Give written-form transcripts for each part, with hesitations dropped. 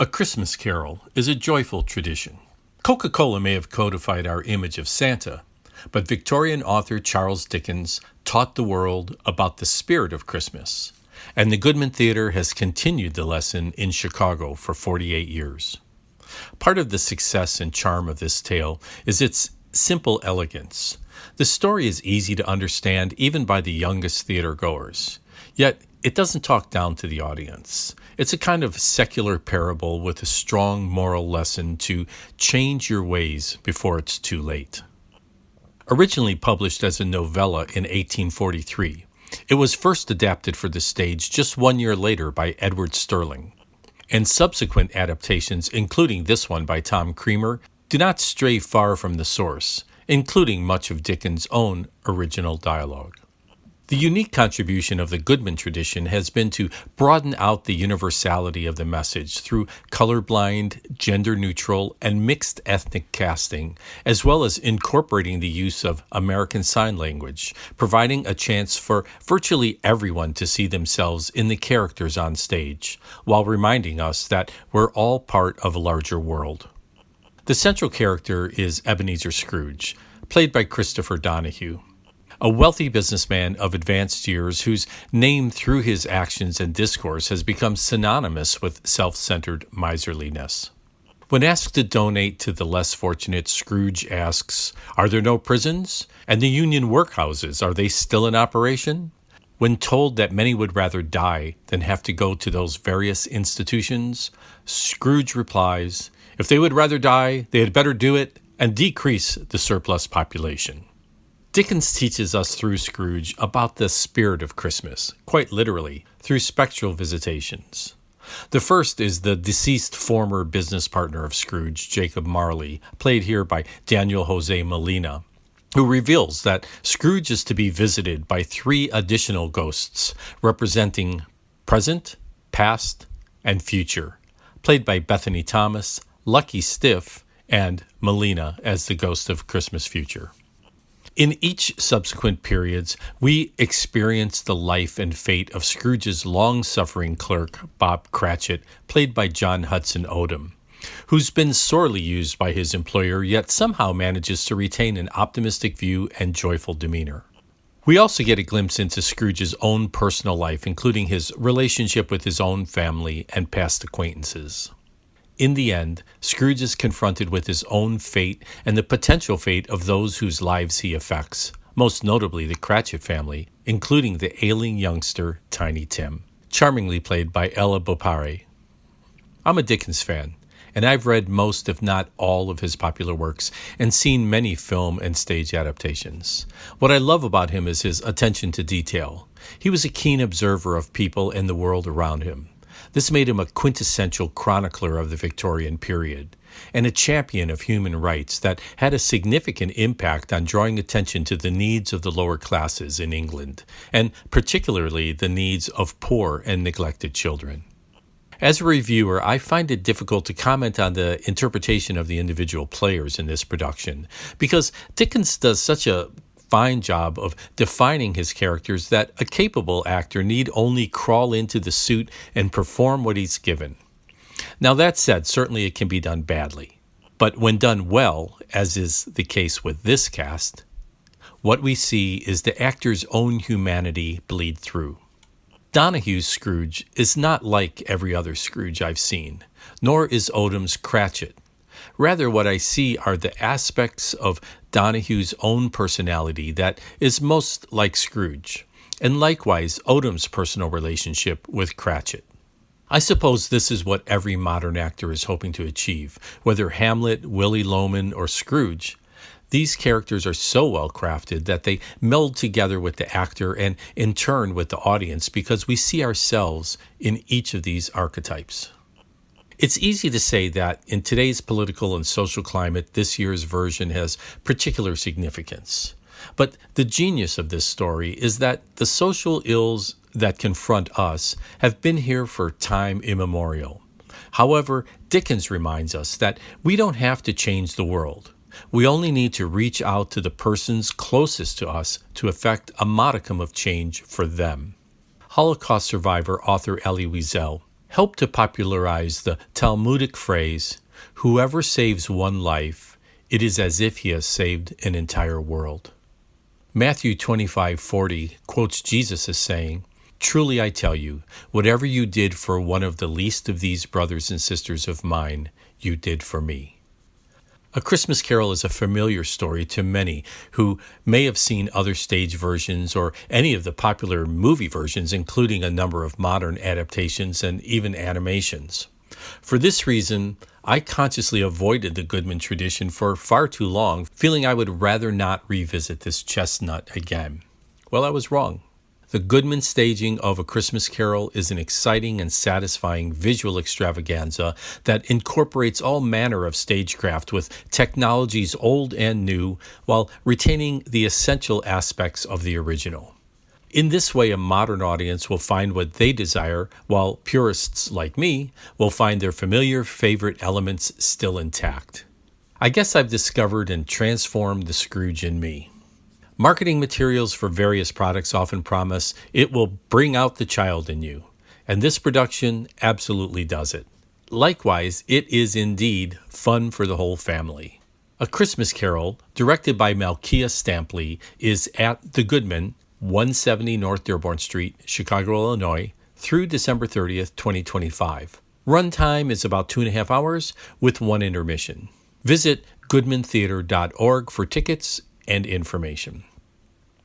A Christmas Carol is a joyful tradition. Coca-Cola may have codified our image of Santa, but Victorian author Charles Dickens taught the world about the spirit of Christmas, and the Goodman Theatre has continued the lesson in Chicago for 48 years. Part of the success and charm of this tale is its simple elegance. The story is easy to understand even by the youngest theater goers, yet it doesn't talk down to the audience. It's a kind of secular parable with a strong moral lesson to change your ways before it's too late. Originally published as a novella in 1843, it was first adapted for the stage just 1 year later by Edward Sterling, and subsequent adaptations, including this one by Tom Creamer, do not stray far from the source, including much of Dickens' own original dialogue. The unique contribution of the Goodman tradition has been to broaden out the universality of the message through colorblind, gender-neutral, and mixed ethnic casting, as well as incorporating the use of American Sign Language, providing a chance for virtually everyone to see themselves in the characters on stage, while reminding us that we're all part of a larger world. The central character is Ebenezer Scrooge, played by Christopher Donahue, a wealthy businessman of advanced years whose name through his actions and discourse has become synonymous with self-centered miserliness. When asked to donate to the less fortunate, Scrooge asks, "Are there no prisons? And the union workhouses, are they still in operation?" When told that many would rather die than have to go to those various institutions, Scrooge replies, "If they would rather die, they had better do it and decrease the surplus population." Dickens teaches us through Scrooge about the spirit of Christmas, quite literally, through spectral visitations. The first is the deceased former business partner of Scrooge, Jacob Marley, played here by Daniel Jose Molina, who reveals that Scrooge is to be visited by 3 additional ghosts representing present, past, and future, played by Bethany Thomas, Lucky Stiff, and Molina as the ghost of Christmas Future. In each subsequent periods, we experience the life and fate of Scrooge's long-suffering clerk, Bob Cratchit, played by John Hudson Odom, who's been sorely used by his employer, yet somehow manages to retain an optimistic view and joyful demeanor. We also get a glimpse into Scrooge's own personal life, including his relationship with his own family and past acquaintances. In the end, Scrooge is confronted with his own fate and the potential fate of those whose lives he affects, most notably the Cratchit family, including the ailing youngster Tiny Tim, charmingly played by Ella Bopare. I'm a Dickens fan, and I've read most, if not all, of his popular works and seen many film and stage adaptations. What I love about him is his attention to detail. He was a keen observer of people and the world around him. This made him a quintessential chronicler of the Victorian period, and a champion of human rights that had a significant impact on drawing attention to the needs of the lower classes in England, and particularly the needs of poor and neglected children. As a reviewer, I find it difficult to comment on the interpretation of the individual players in this production, because Dickens does such a fine job of defining his characters that a capable actor need only crawl into the suit and perform what he's given. Now that said, certainly it can be done badly. But when done well, as is the case with this cast, what we see is the actor's own humanity bleed through. Donahue's Scrooge is not like every other Scrooge I've seen, nor is Odom's Cratchit. Rather, what I see are the aspects of Donahue's own personality that is most like Scrooge, and likewise Odom's personal relationship with Cratchit. I suppose this is what every modern actor is hoping to achieve, whether Hamlet, Willy Loman, or Scrooge. These characters are so well crafted that they meld together with the actor and in turn with the audience, because we see ourselves in each of these archetypes. It's easy to say that in today's political and social climate, this year's version has particular significance. But the genius of this story is that the social ills that confront us have been here for time immemorial. However, Dickens reminds us that we don't have to change the world. We only need to reach out to the persons closest to us to effect a modicum of change for them. Holocaust survivor author Elie Wiesel helped to popularize the Talmudic phrase, "Whoever saves one life, it is as if he has saved an entire world." Matthew 25:40 quotes Jesus as saying, "Truly I tell you, whatever you did for one of the least of these brothers and sisters of mine, you did for me." A Christmas Carol is a familiar story to many who may have seen other stage versions or any of the popular movie versions, including a number of modern adaptations and even animations. For this reason, I consciously avoided the Goodman tradition for far too long, feeling I would rather not revisit this chestnut again. Well, I was wrong. The Goodman staging of A Christmas Carol is an exciting and satisfying visual extravaganza that incorporates all manner of stagecraft with technologies old and new while retaining the essential aspects of the original. In this way, a modern audience will find what they desire, while purists like me will find their familiar favorite elements still intact. I guess I've discovered and transformed the Scrooge in me. Marketing materials for various products often promise it will bring out the child in you, and this production absolutely does it. Likewise, it is indeed fun for the whole family. A Christmas Carol, directed by Malkia Stampley, is at the Goodman, 170 North Dearborn Street, Chicago, Illinois, through December 30th, 2025. Runtime is about 2.5 hours with one intermission. Visit goodmantheatre.org for tickets and information.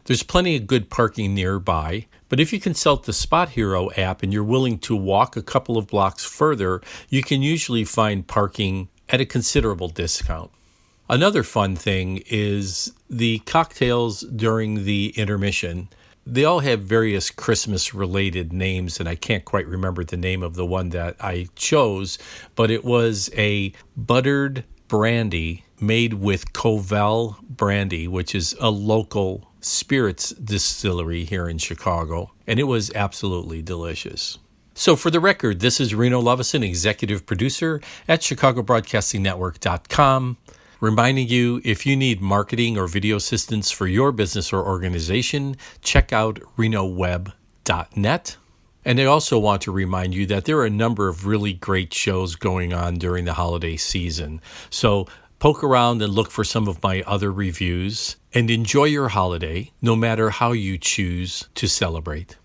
There's plenty of good parking nearby, but if you consult the Spot Hero app and you're willing to walk a couple of blocks further, you can usually find parking at a considerable discount. Another fun thing is the cocktails during the intermission. They all have various Christmas-related names, and I can't quite remember the name of the one that I chose, but it was a buttered brandy made with Covell brandy, which is a local spirits distillery here in Chicago, and it was absolutely delicious. So for the record, this is Reno Lovison, executive producer at ChicagoBroadcastingNetwork.com, reminding you, if you need marketing or video assistance for your business or organization, check out renoweb.net. And I also want to remind you that there are a number of really great shows going on during the holiday season. So poke around and look for some of my other reviews, and enjoy your holiday, no matter how you choose to celebrate.